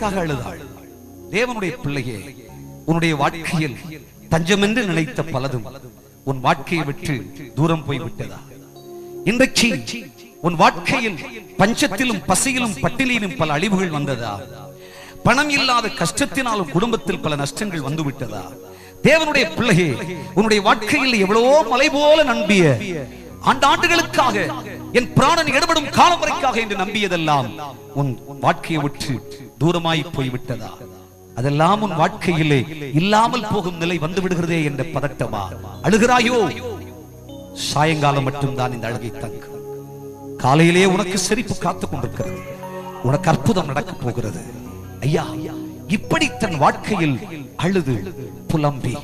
எதற்காக அழுதாள்? தேவனுடைய பிள்ளையே, உன்னுடைய வாழ்க்கையில் தஞ்சமென்று நினைத்த பலதும் உன் வாழ்க்கையை விட்டு தூரம் போய்விட்டதா? இன்றைக்கு உன் வாழ்க்கையில் பஞ்சத்திலும் பசியிலும் பட்டினியிலும் பல அழிவுகள் வந்ததா? பணம் இல்லாத கஷ்டத்தினாலும் குடும்பத்தில் பல நஷ்டங்கள் வந்துவிட்டதா? தேவனுடைய பிள்ளையே, உன்னுடைய வாழ்க்கையில் எவ்வளவோ மலை போல நம்பிய ஆண்டாண்டுகளுக்காக என் பிராணன் எடுபடும் காலம் வரைக்காக என்று நம்பியதெல்லாம் உன் வாழ்க்கையை விட்டு தூரமாய் போய்விட்டதா? அதெல்லாம் உன் வாழ்க்கையிலே இல்லாமல் போகும் நிலை வந்து விடுகிறதே என்ற பதட்டமா அழுகிறாயோ? சாயங்காலம் மட்டும்தான் இந்த அழுகை தங்கும். காலையிலே உனக்கு சிரிப்பு காத்துக் கொண்டிருக்கிறது. உனக்கு அற்புதம் நடக்க போகிறது. ஐயா, இப்படி தன் வாழ்க்கையில் அழுது புலம்பி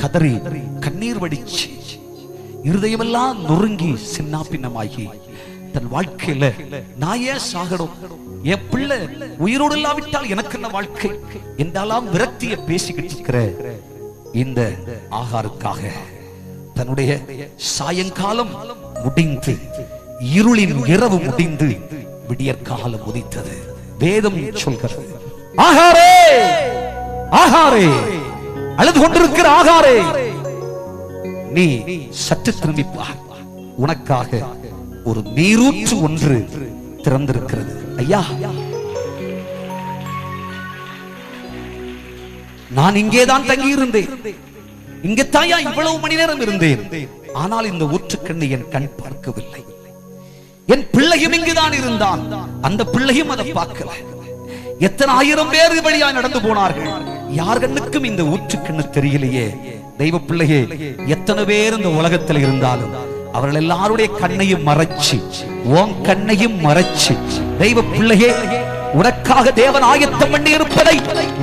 கதறி கண்ணீர் வடிச்சு இருதயமெல்லாம் நொறுங்கி சின்ன பின்னமாகி தன் வாழ்க்கையில நான் ஏன் சாகணும், என் பிள்ளை உயிரோடு இல்லாவிட்டால் எனக்கு என்ன வாழ்க்கை என்றெல்லாம் விரக்திய பேசிக்கிட்டு இருக்கிற இந்த ஆகாருக்காக தன்னுடைய சாயங்காலம் முடிந்து இருளின் இரவு முடிந்து விடியற்காலம் உதித்தது. வேதம் சொல்கிறது, ஆகாரே ஆகாரே, அழுது கொண்டிருக்கிற ஆகாரே, நீ சற்று திரும்பி பார், உனக்காக ஒரு நீரூற்று ஒன்று திறந்திருக்கிறது. ஐயா, நான் இங்கேதான் தங்கி இருந்தேன், இங்கத்தாயா இவ்வளவு மணி நேரம் இருந்தேன். ஆனால் இந்த ஊற்றுக்கண்ணை என் கண் பார்க்கவில்லை. என் பிள்ளையும் இங்குதான் இருந்தான், அந்த பிள்ளையும் அதை பார்க்கல. எத்தனை ஆயிரம் பேர் வழியா நடந்து போனார்கள், யார் கண்ணுக்கும் இந்த ஊற்றுக்கண்ணு தெரியலையே. தெய்வ பிள்ளையே, எத்தனை பேர் இந்த உலகத்தில் இருந்தாலும் அவர்கள் எல்லாருடைய கண்ணையும் மறைச்சு உன் கண்ணையும் மறைச்சு தெய்வ பிள்ளையே, உனக்காக தேவன் ஆயத்தம் பண்ணி இருப்பதை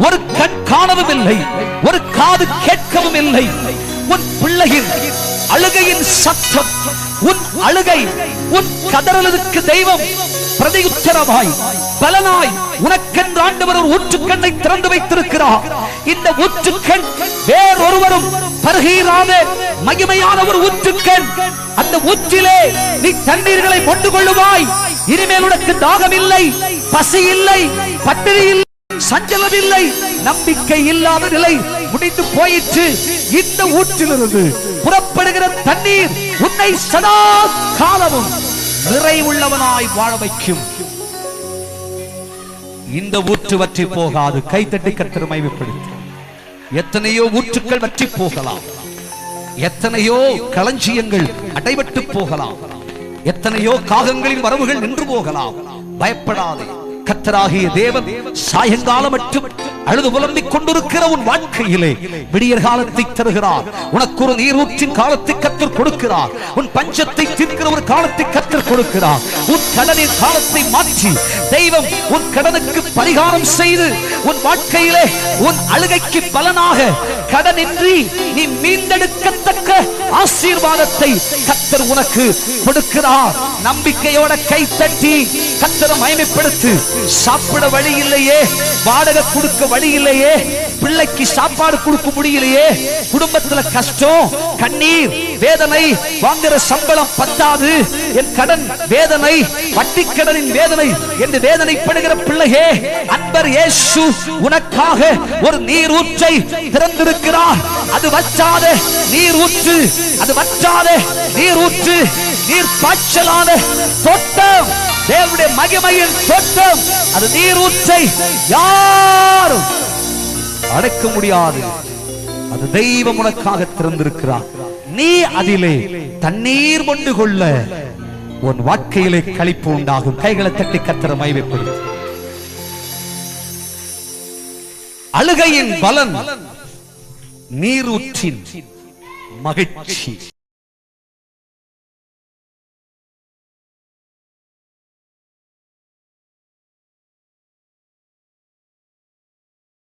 ஒரு கண் காணவும் இல்லை, ஒரு காது கேட்கவும் இல்லை. உன் பிள்ளையின் அழுகையின் சத்தம், உன் அழுகை, உன் கதறலுக்கு தெய்வம் பிரதியுத்தரமாய் பலனாய் உனக்கென்று ஆண்டவர் ஒரு ஊற்றுக்கண்ணை திறந்து வைத்திருக்கிறார். இந்த ஊற்றுக்கண் வேறொருவரும் பருகிறாத மகிமையான ஒரு ஊற்றுக்கண். அந்த ஊற்றிலே நீ தண்ணீர்களை கொண்டு கொள்ளுவாய். இனிமேல் உனக்கு தாகம் இல்லை, பசி இல்லை, பட்டினி இல்லை, சஞ்சலம் இல்லை, நம்பிக்கை இல்லாத நிலை முடிந்து போயிற்று. இந்த ஊற்றிலிருந்து புறப்படுகிற தண்ணீர் உன்னை சதா காலமும் நிறைவுள்ளவனாய் வாழ வைக்கும். இந்த ஊற்று வற்றி போகாது. கைத்தட்டி கர்த்தரை மகிமைப்படுத்து. எத்தனையோ ஊற்றுக்கள் வற்றி போகலாம், எத்தனையோ களஞ்சியங்கள் அடைபட்டு போகலாம், எத்தனையோ காகங்களின் வரவுகள் நின்று போகலாம். பயப்படாதே. கர்த்தராகிய தேவன் சாயங்காலம் மட்டும் அழுது புலம்பிக் கொண்டிருக்கிற உன் வாழ்க்கையிலே விடியற் காலத்தை தருகிறார். உனக்கு ஒரு நீரூற்றின் காலத்தை கர்த்தர் கொடுக்கிறார். உன் பஞ்சத்தை தீர்க்கிற ஒரு காலத்தை கர்த்தர் கொடுக்கிறார். உன் கடனின் காலத்தை மாற்றி தெய்வம் உன் கடனுக்கு பரிகாரம் செய்து உன் வாழ்க்கையிலே உன் அழுகைக்கு பலனாக கடனின்றி நீ மீண்டெடுக்கத்தக்க ஆசீர்வாதத்தை கர்த்தர் உனக்கு கொடுக்கிறார். நம்பிக்கையோட கை தட்டி கர்த்தரை மகிமைப்படுத்து. சாப்பிட வழி இல்லையே, வாடகை கொடுக்க வழி இல்லையே, பிள்ளைக்கு சாப்பாடு கொடுக்க முடியலையே, குடும்பத்துல கஷ்டம், கண்ணீர், வேதனை, வாங்குற சம்பளம் பத்தாது, என் கடன் வேதனை, வட்டி கடனின் வேதனை என்று வேதனைப்படுகிற பிள்ளையே, அன்பர் இயேசு உனக்காக ஒரு நீரூற்றை திறந்திருக்கிறார். அது வற்றாத நீரூற்று, அது வற்றாத நீரூற்று, நீர் பாய்ச்சலான தோட்டம், தேவனுடைய மகிமையின் தோட்டம். அது நீரூற்றை யாரும் அடக்க முடியாது. அது தெய்வம் உனக்காக திறந்திருக்கிறார். நீ அதிலே தண்ணீர் கொண்டு கொள்ள உன் வாழ்க்கையிலே களிப்பு உண்டாகும். கைகளை தட்டி கர்த்தரை மகிமைப்படுத்து. அழுகையின் பலன் நீரூற்றின் மகிழ்ச்சி.